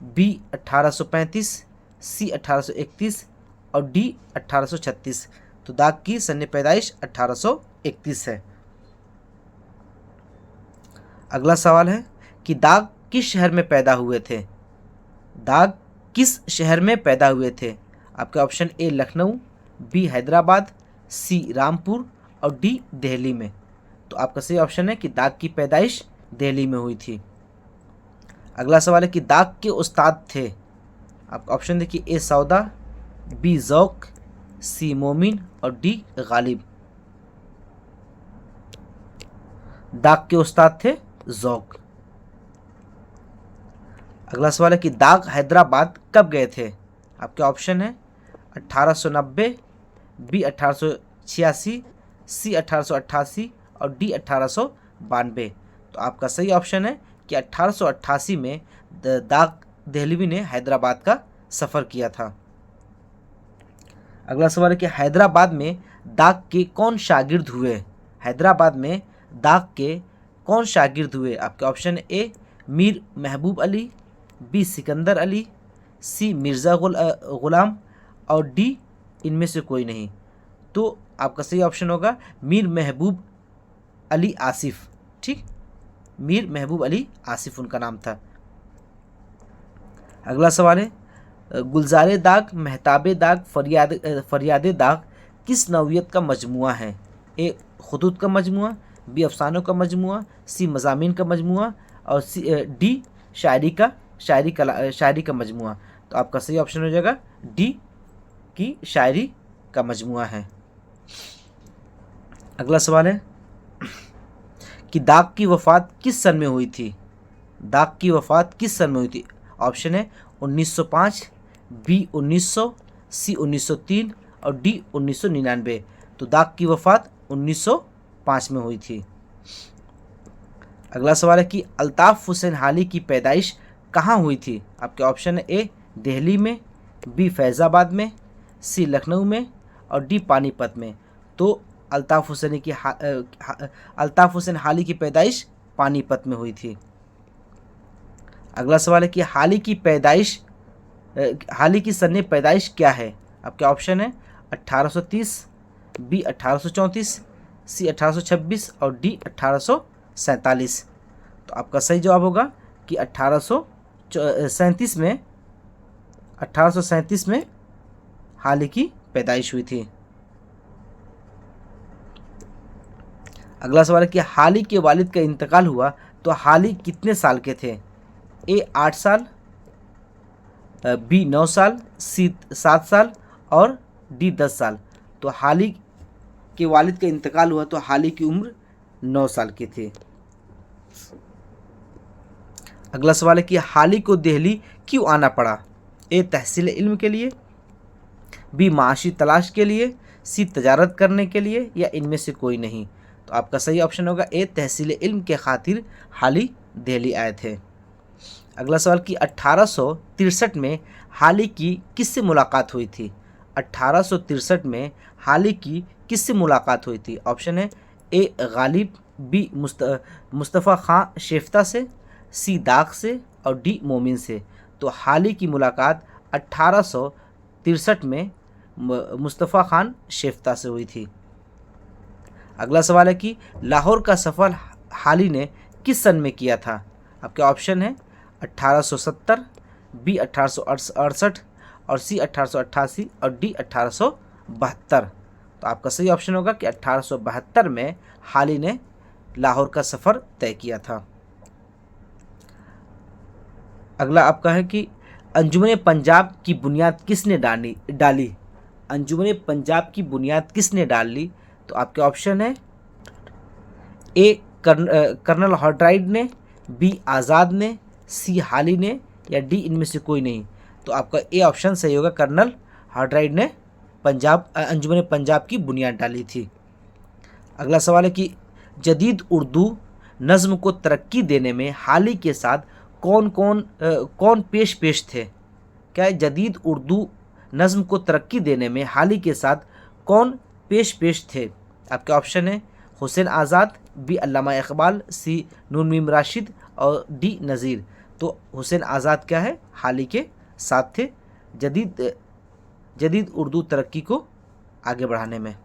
बी 1835, सी 1831 और डी 1836। तो दाग की सन पैदाइश 1831 है। अगला सवाल है कि दाग किस शहर में पैदा हुए थे? दाग किस शहर में पैदा हुए थे? आपके option A Lucknow, B Hyderabad, C Rampur और डी दिल्ली में। तो आपका सही ऑप्शन है कि दाग की पैदाइश दिल्ली में हुई थी। अगला सवाल है कि दाग के उस्ताद थे? आपका ऑप्शन देखिए, ए सौदा, बी ज़ौक, सी मोमिन और डी गालिब। दाग के उस्ताद थे ज़ौक। अगला सवाल है कि दाग हैदराबाद कब गए थे? आपके ऑप्शन है 1890, बी 1886, सी 1888 और डी 1892। तो आपका सही ऑप्शन है कि 1888 में दाग दहलवी ने हैदराबाद का सफ़र किया था। अगला सवाल है कि हैदराबाद में दाग के कौन शागिर्द हुए? हैदराबाद में दाग के कौन शागिर्द हुए? आपके ऑप्शन ए मीर महबूब अली, बी सिकंदर अली, सी मिर्ज़ा ग़ुलाम और डी इनमें से कोई नहीं। तो आपका सही ऑप्शन होगा मीर महबूब अली आसिफ। ठीक, मीर महबूब अली आसिफ उनका नाम था। अगला सवाल है गुलज़ारे दाग, महताबे दाग, फरियादे दाग किस नौइयत का मजमुआ है? ए खुतूत का मजमुआ, बी अफसानों का मजमुआ, सी मज़ामीन का मजमुआ और डी शायरी का मजमुआ। तो आपका सही ऑप्शन हो जाएगा डी की शायरी का मजमुआ है। अगला सवाल है कि दाग की वफ़ात किस सन में हुई थी? दाग की वफ़ात किस सन में हुई थी? ऑप्शन है 1905, बी 1900, सी 1903 और डी 1999। तो दाग की वफ़ात 1905 में हुई थी। अगला सवाल है कि अल्ताफ़ हुसैन हाली की पैदाइश कहाँ हुई थी? आपके ऑप्शन है ए दिल्ली में, बी फैज़ाबाद में, सी लखनऊ में और डी पानीपत में। तो अल्ताफ़ हुसैन हाली की पैदाइश पानीपत में हुई थी। अगला सवाल है कि हाली की पैदाइश हाल ही की सन्नी पैदाइश क्या है? आपके ऑप्शन है 1830, बी 1834, सी 1826 और डी 1847। तो आपका सही जवाब होगा कि 1837 में हाल ही की पैदाइश हुई थी। अगला सवाल है कि हाल ही के वालिद का इंतकाल हुआ तो हाल ही कितने साल के थे? ए 8 साल, बी 9 साल, सी 7 साल और डी 10 साल। तो हाल ही के वालिद का इंतकाल हुआ तो हाल ही की उम्र 9 साल की थी। अगला सवाल है कि हाल ही को दिल्ली क्यों आना पड़ा? ए तहसील इल्म के लिए, बी माशी तलाश के लिए, सी तजारत करने के लिए या इनमें से कोई नहीं। तो आपका सही ऑप्शन होगा ए तहसील इल्म के खातिर हाल ही दिल्ली आए थे। अगला सवाल कि 1863 में हाल ही की किससे मुलाकात हुई थी? 1863 में हाल ही की किससे मुलाकात हुई थी? ऑप्शन है ए गालिब, बी मुस्तफ़ा खां शेफ्ता से, सी दाग से और डी मोमिन से। तो हाल ही की मुलाकात 1863 में मुस्तफ़ा खान शेफ्ता से हुई थी। अगला सवाल है कि लाहौर का सफ़र हाल ही ने किस सन में किया था? आपके ऑप्शन है 1870, बी 1868 और सी 1888 और डी 1872। तो आपका सही ऑप्शन होगा कि 1872 में हाल ही ने लाहौर का सफ़र तय किया था। अगला आपका है कि अंजुमन पंजाब की बुनियाद किसने डाली? अंजुमन पंजाब की बुनियाद किसने डाली? तो आपके ऑप्शन है ए कर्नल हॉर्ट्राइड ने, बी आज़ाद ने, सी हाली ने या डी इनमें से कोई नहीं। तो आपका ए ऑप्शन सही होगा, कर्नल हॉर्ट्राइड ने अंजुमन पंजाब की बुनियाद डाली थी। अगला सवाल है कि जदीद उर्दू नज़्म को तरक्की देने में हाल ही के साथ कौन पेश थे? क्या है जदीद उर्दू नज़्म को तरक्की देने में हाल ही के साथ कौन पेश थे? आपके ऑप्शन है हुसैन आज़ाद, बी अल्लामा इकबाल, सी नून मीम राशिद और डी नज़ीर। तो हुसैन आज़ाद क्या है हाल ही के साथ थे जदीद उर्दू तरक्की को आगे बढ़ाने में।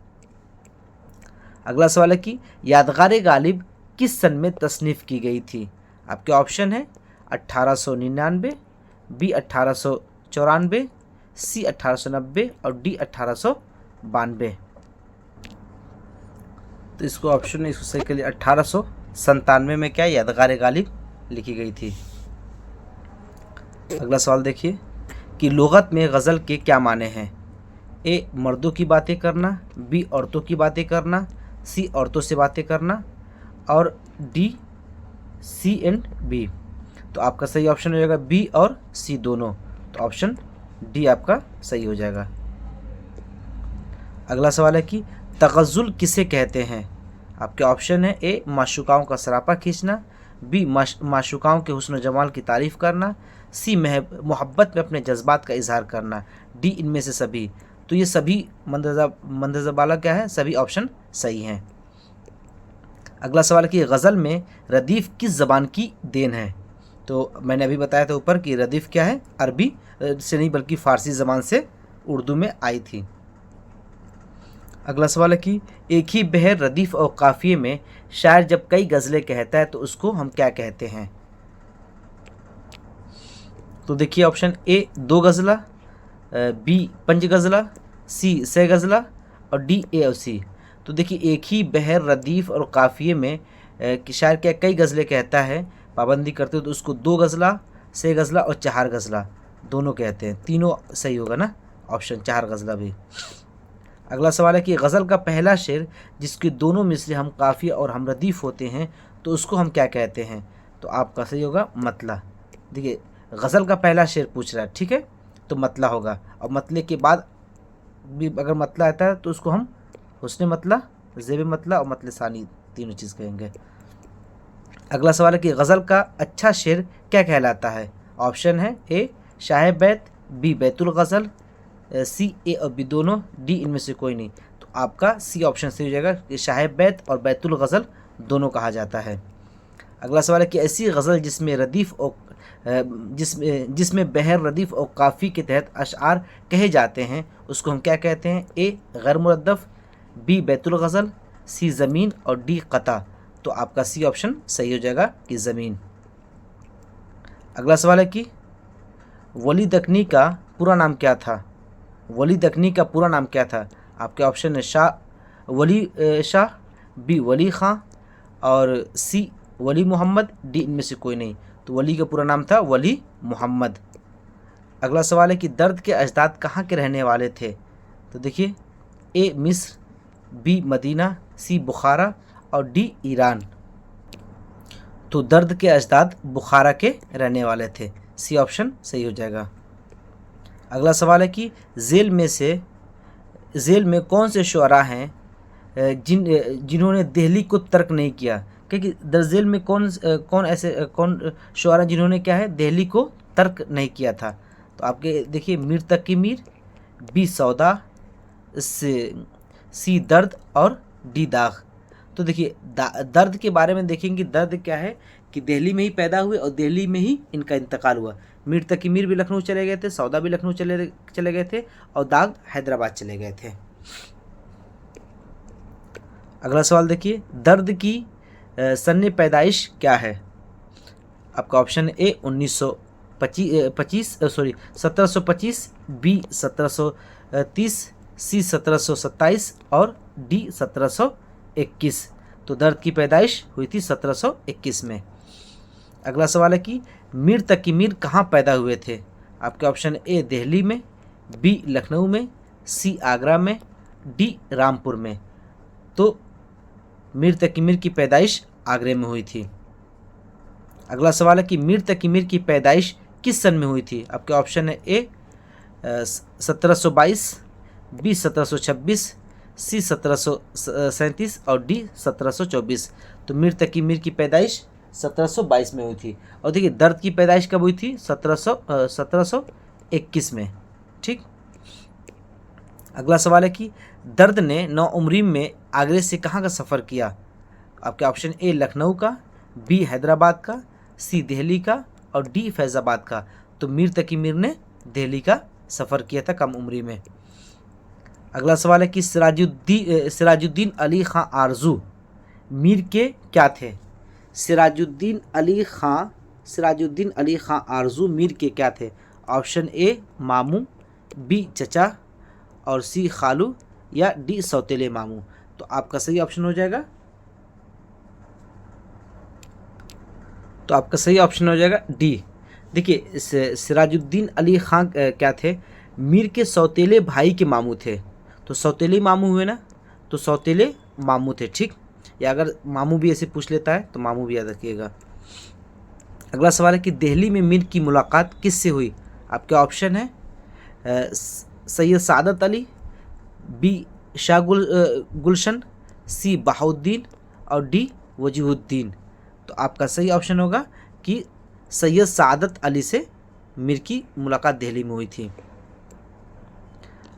अगला सवाल है कि यादगार गालिब किस सन में तसनीफ़ की गई थी? आपके ऑप्शन है 1899, बी 1894, सी 1890 और डी 1892। तो इसको ऑप्शन इसको सही के लिए 1897 में क्या यादगार गालिब लिखी गई थी। अगला सवाल देखिए कि लुगत में गज़ल के क्या माने हैं? ए मर्दों की बातें करना, बी औरतों की बातें करना, सी औरतों से बातें करना और डी सी एंड बी। तो आपका सही ऑप्शन हो जाएगा बी और सी दोनों। तो ऑप्शन डी आपका सही हो जाएगा। अगला सवाल है कि तगज़ुल किसे कहते हैं? आपके ऑप्शन है ए माशूकाओं का सरापा खींचना, बी माशूकाओं के हुस्न जमाल की तारीफ़ करना, सी मोहब्बत में अपने जज्बात का इजहार करना, डी इनमें से सभी। तो ये सभी मंदरजा बाला क्या है, सभी ऑप्शन सही हैं। अगला सवाल है कि गज़ल में रदीफ़ किस ज़बान की देन है? तो मैंने अभी बताया था ऊपर कि रदीफ़ क्या है, अरबी से नहीं बल्कि फ़ारसी ज़बान से उर्दू में आई थी। अगला सवाल है कि एक ही बहर रदीफ़ और काफ़िए में शायर जब कई गज़लें कहता है तो उसको हम क्या कहते हैं? तो देखिए ऑप्शन ए 2 गज़ला, बी 5 गज़ला, सी 6 गज़ला और डी ए और सी। तो देखिए एक ही बहर रदीफ़ और काफ़िए में शायर क्या कई गज़लें कहता है, पाबंदी करते हो तो उसको 2 गज़ला, 6 गज़ला और 4 गज़ला दोनों कहते हैं। तीनों सही होगा ना, ऑप्शन 4 गज़ला भी। अगला सवाल है कि गज़ल का पहला शेर जिसके दोनों मिसरे हम काफ़िया और हम रदीफ़ होते हैं तो उसको हम क्या कहते हैं? तो आपका सही होगा मतला। देखिए गज़ल का पहला शेर पूछ रहा है, ठीक है, तो मतला होगा और मतले के बाद भी अगर मतला आता है तो उसको हम हुस्न मतला, ज़ेब मतला और मतले सानी तीनों चीज़ कहेंगे। अगला सवाल है कि गज़ल का अच्छा शेर क्या कहलाता है? ऑप्शन है ए शाह बैत, बी बैतुल गज़ल, सी ए और बी दोनों, डी इनमें से कोई नहीं। तो आपका सी ऑप्शन सही हो जाएगा कि शाह बैत और बैतुल गज़ल दोनों कहा जाता है। अगला सवाल है कि ऐसी गज़ल जिसमें रदीफ़ और जिसमें बहर रदीफ़ और काफ़ी के तहत अशआर कहे जाते हैं उसको हम क्या कहते हैं? ए गैर मुरद्दफ़, बी बैतुल गज़ल, सी ज़मीन और डी क़ता। तो आपका सी ऑप्शन सही हो जाएगा कि ज़मीन। अगला सवाल है कि वली दक्नी का पूरा नाम क्या था? वली दक्नी का पूरा नाम क्या था? आपके ऑप्शन है शाह वली शाह, बी वली ख़ां और सी वली मोहम्मद, डी इनमें से कोई नहीं। तो वली का पूरा नाम था वली मोहम्मद। अगला सवाल है कि दर्द के अजदाद कहाँ के रहने वाले थे? तो देखिए, ए मिस्र, बी मदीना, सी बुखारा और डी ईरान। तो दर्द के अजदाद बुखारा के रहने वाले थे, सी ऑप्शन सही हो जाएगा। अगला सवाल है कि जेल में कौन से शुअरा हैं जिन्होंने दिल्ली को तर्क नहीं किया? क्योंकि जेल में कौन शुअरा जिन्होंने क्या है, दिल्ली को तर्क नहीं किया था? तो आपके देखिए, मीर तकी मीर, बी सौदा, सी दर्द और डी दाग। तो देखिए, दर्द के बारे में देखेंगे, दर्द क्या है कि दिल्ली में ही पैदा हुए और दिल्ली में ही इनका इंतकाल हुआ। मीर तकी मीर भी लखनऊ चले गए थे, सौदा भी लखनऊ चले गए थे और दाग हैदराबाद चले गए थे। अगला सवाल देखिए, दर्द की सन्ने पैदाइश क्या है? आपका ऑप्शन ए 1725, बी 1730, सी 1727 और डी 1721। तो दर्द की पैदाइश हुई थी 1721 में। अगला सवाल है कि मीर तकी मीर कहाँ पैदा हुए थे? आपके ऑप्शन ए दिल्ली में, बी लखनऊ में, सी आगरा में, डी रामपुर में। तो मीर तकी मीर की पैदाइश आगरे में हुई थी। अगला सवाल है कि मीर तकी मीर की पैदाइश किस सन में हुई थी? आपके ऑप्शन है ए 1722, बी 1726, सी 1737 और डी 1724। तो मीर तकी मीर की पैदाइश 1722 में हुई थी। और देखिए, दर्द की पैदाइश कब हुई थी? 1721 में। ठीक। अगला सवाल है कि दर्द ने नौउम्री में आगरे से कहाँ का सफ़र किया? आपके ऑप्शन ए लखनऊ का, बी हैदराबाद का, सी दिल्ली का और डी फैज़ाबाद का। तो मीर तकी मीर ने दिल्ली का सफ़र किया था कम उम्री में। अगला सवाल है कि सिराजुद्दीन अली ख़ां आरजू मीर के क्या थे? सिराजुद्दीन अली ख़ां आरजू मीर के क्या थे? ऑप्शन ए मामू, बी चचा और सी खालू या डी सौतेले मामू। तो आपका सही ऑप्शन हो जाएगा, डी। देखिए, सिराजुद्दीन अली ख़ां क्या थे? मीर के सौतेले भाई के मामू थे। तो सौतेले मामू हुए ना, तो सौतेले मामू थे। ठीक। या अगर मामू भी ऐसे पूछ लेता है तो मामू भी याद रखिएगा। अगला सवाल है कि दिल्ली में मीर की मुलाकात किससे हुई? आपके ऑप्शन है सैयद सादत अली, बी शाह गुलशन, सी बहाउद्दीन और डी वजीहुद्दीन। तो आपका सही ऑप्शन होगा कि सैयद सादत अली से मीर की मुलाकात दिल्ली में हुई थी।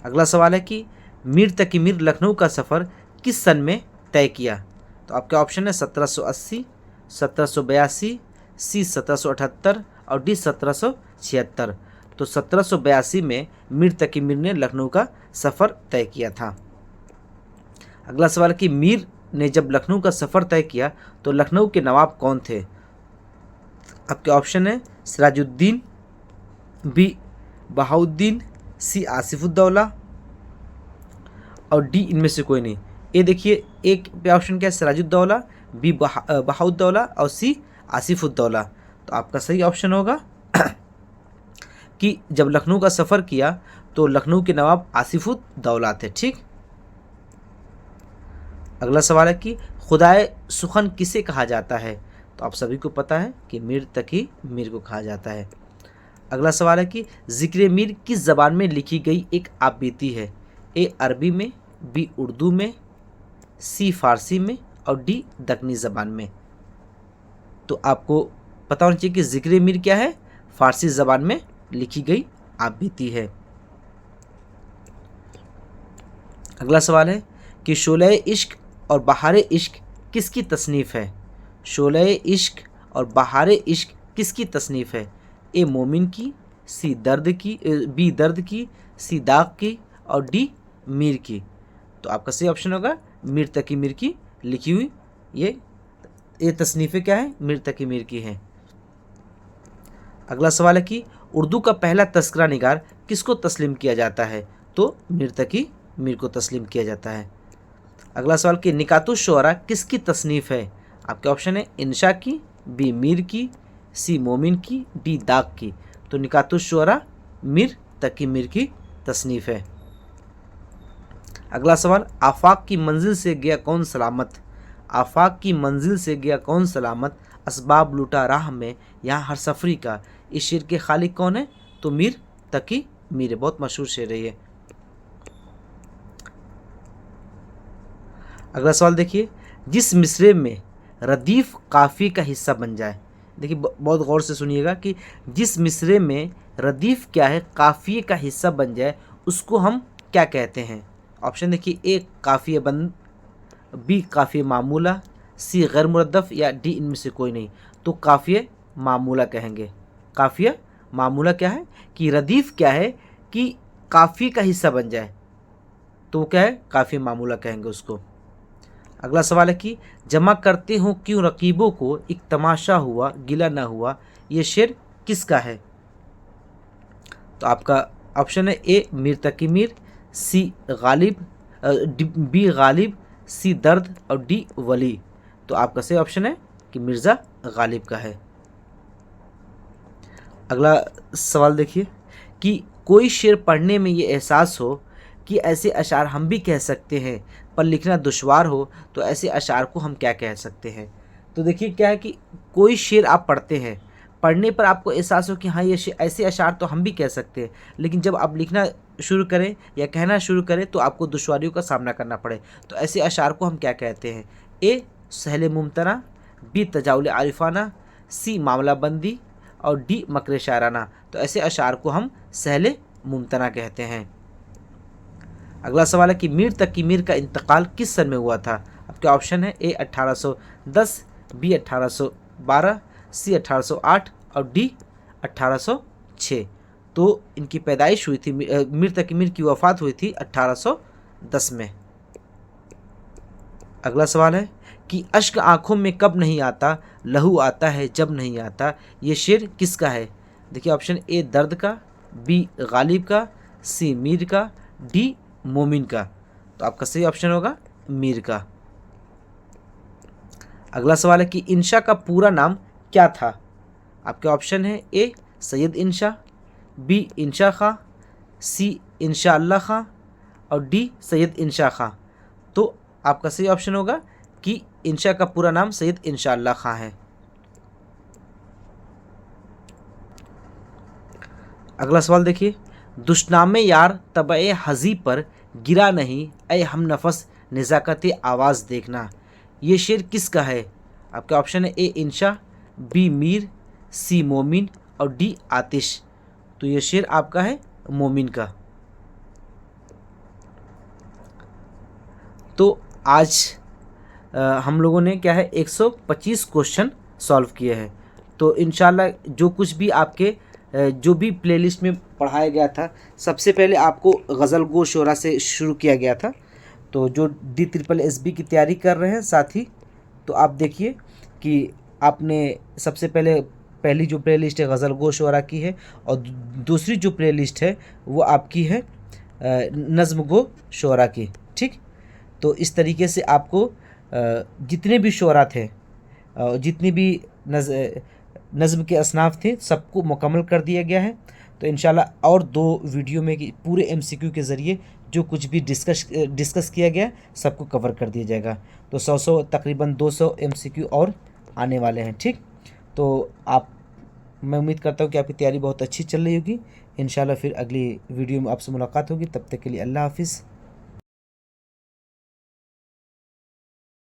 अगला सवाल है कि मीर तकी मीर लखनऊ का सफ़र किस सन में तय किया? तो आपके ऑप्शन है 1780, 1782, सी 1778 और डी 1776। तो 1782 में मीर तकी मीर ने लखनऊ का सफ़र तय किया था। अगला सवाल है कि मीर ने जब लखनऊ का सफ़र तय किया तो लखनऊ के नवाब कौन थे? आपके ऑप्शन है सिराजुद्दीन, बी बहाउद्दीन, सी आसिफुद्दौला और डी इनमें से कोई नहीं। ये देखिए, एक पे ऑप्शन क्या है? सिराजुद्दौला, बी बहाउद्दौला और सी आसिफुद्दौला। तो आपका सही ऑप्शन होगा कि जब लखनऊ का सफ़र किया तो लखनऊ के नवाब आसिफुद्दौला थे। ठीक। अगला सवाल है कि खुदाए सुखन किसे कहा जाता है? तो आप सभी को पता है कि मीर तकी मीर को कहा जाता है। अगला सवाल है कि ज़िक्र मीर किस ज़बान में लिखी गई एक आपबीती है? ए अरबी में, बी उर्दू में, सी फारसी में और डी दक्कनी ज़बान में। तो आपको पता होना चाहिए कि ज़िक्र मीर क्या है? फारसी ज़बान में लिखी गई आपबीती है। अगला सवाल है कि शोले इश्क और बहारे इश्क किसकी तसनीफ़ है? शोले इश्क और बहारे इश्क किसकी तसनीफ़ है? ए मोमिन की, सी दर्द की, बी दर्द की, सी दाग की और डी मीर की। तो आपका सही ऑप्शन होगा मीर तकी मीर की लिखी हुई ये तसनीफ़ें क्या है? मीर तकी मीर की हैं। अगला सवाल है कि उर्दू का पहला तस्करा निगार किसको तस्लीम किया जाता है? तो मीर तकी मीर को तस्लीम किया जाता है। अगला सवाल कि निकातुश शुअरा किसकी तसनीफ़ है? आपके ऑप्शन है इंशा की, बी मीर की, सी मोमिन की, डी दाग की। तो निकातुश शुअरा मीर तकी मीर की तसनीफ़ है। अगला सवाल आफाक की मंजिल से गया कौन सलामत? आफाक की मंजिल से गया कौन सलामत, असबाब लूटा राह में यहाँ हर सफरी का। इस शेर के खालिक कौन है? तो मीर तकी मीर है। बहुत मशहूर शेर है ये। अगला सवाल देखिए, जिस मिसरे में रदीफ काफ़ी का हिस्सा बन जाए। देखिए बहुत गौर से सुनिएगा कि जिस मिसरे में रदीफ क्या है? काफ़िए का हिस्सा बन जाए, उसको हम क्या कहते हैं? ऑप्शन देखिए, ए काफ़िए बंद, बी काफ़िए मामूला, सी गैर मुरद्दफ़ या डी इनमें से कोई नहीं। तो काफ़िए मामूला कहेंगे। काफ़िया मामूला क्या है? कि रदीफ क्या है? कि काफ़ी का हिस्सा बन जाए, तो क्या है? काफ़िए मामूला कहेंगे उसको। अगला सवाल है कि जमा करते हो क्यों रकीबों को, एक तमाशा हुआ गिला ना हुआ। ये शेर किसका है? तो आपका ऑप्शन है ए मीर तकी मीर, सी गालिब, बी गालिब, सी दर्द और डी वली। तो आपका सही ऑप्शन है कि मिर्ज़ा गालिब का है। अगला सवाल देखिए कि कोई शेर पढ़ने में ये एहसास हो कि ऐसे अशार हम भी कह सकते हैं, पर लिखना दुश्वार हो, तो ऐसे अशार को हम क्या कह सकते हैं? तो देखिए क्या है कि कोई शेर आप पढ़ते हैं, पढ़ने पर आपको एहसास हो कि हाँ ये ऐसे अशार तो हम भी कह सकते हैं, लेकिन जब आप लिखना शुरू करें या कहना शुरू करें तो आपको दुश्वारियों का सामना करना पड़े, तो ऐसे अशार को हम क्या कहते हैं? ए सहल मुमतना, बी तजाउल आरिफाना, सी मामला बंदी और डी मकर शायराना। तो ऐसे अशार को हम सहल मुमतना कहते हैं। अगला सवाल है कि मीर तकी मीर का इंतकाल किस सन में हुआ था? आपके ऑप्शन है ए 1810, बी 1812, सी 1808 और डी 1806। तो इनकी पैदाइश हुई थी, मीर तकी मीर की वफ़ात हुई थी 1810 में। अगला सवाल है कि अश्क आँखों में कब नहीं आता, लहू आता है जब नहीं आता। ये शेर किसका है? देखिए ऑप्शन ए दर्द का, बी गालिब का, सी मीर का, डी मोमिन का। तो आपका सही ऑप्शन होगा मीर का। अगला सवाल है कि इंशा का पूरा नाम क्या था? आपके ऑप्शन है ए सैयद इंशा, बी इंशा खां, सी इंशा अल्लाह खां और डी सैयद इंशा खां। तो आपका सही ऑप्शन होगा कि इंशा का पूरा नाम सैयद इंशा अल्लाह खां है। अगला सवाल देखिए, दुश्नामे यार तबए हज़ी पर गिरा नहीं, ए हम नफस नज़ाकत आवाज़ देखना। ये शेर किसका है? आपके ऑप्शन है ए इंशा, बी मीर, सी मोमिन और डी आतिश। तो ये शेर आपका है मोमिन का। तो आज हम लोगों ने क्या है 125 क्वेश्चन सॉल्व किए हैं। तो इंशाल्लाह जो कुछ भी आपके जो भी प्लेलिस्ट में पढ़ाया गया था, सबसे पहले आपको गज़ल गो शोरा से शुरू किया गया था। तो जो DSSB की तैयारी कर रहे हैं साथी, तो आप देखिए कि आपने सबसे पहली जो प्लेलिस्ट है गज़ल गो शोरा की है और दूसरी जो प्लेलिस्ट है वो आपकी है नज़्म गो शोरा की। ठीक, तो इस तरीके से आपको जितने भी शोरा थे, जितनी भी नज़्म के असनाफ़ थे, सबको मुकम्मल कर दिया गया है। तो इंशाल्लाह और 2 वीडियो में पूरे MCQ के ज़रिए जो कुछ भी डिस्कस किया गया सबको कवर कर दिया जाएगा। तो 100 तकरीबन 200 MCQ और आने वाले हैं। ठीक, तो मैं उम्मीद करता हूँ कि आपकी तैयारी बहुत अच्छी चल रही होगी। इंशाल्लाह फिर अगली वीडियो में आपसे मुलाकात होगी। तब तक के लिए अल्लाह हाफ़िज़।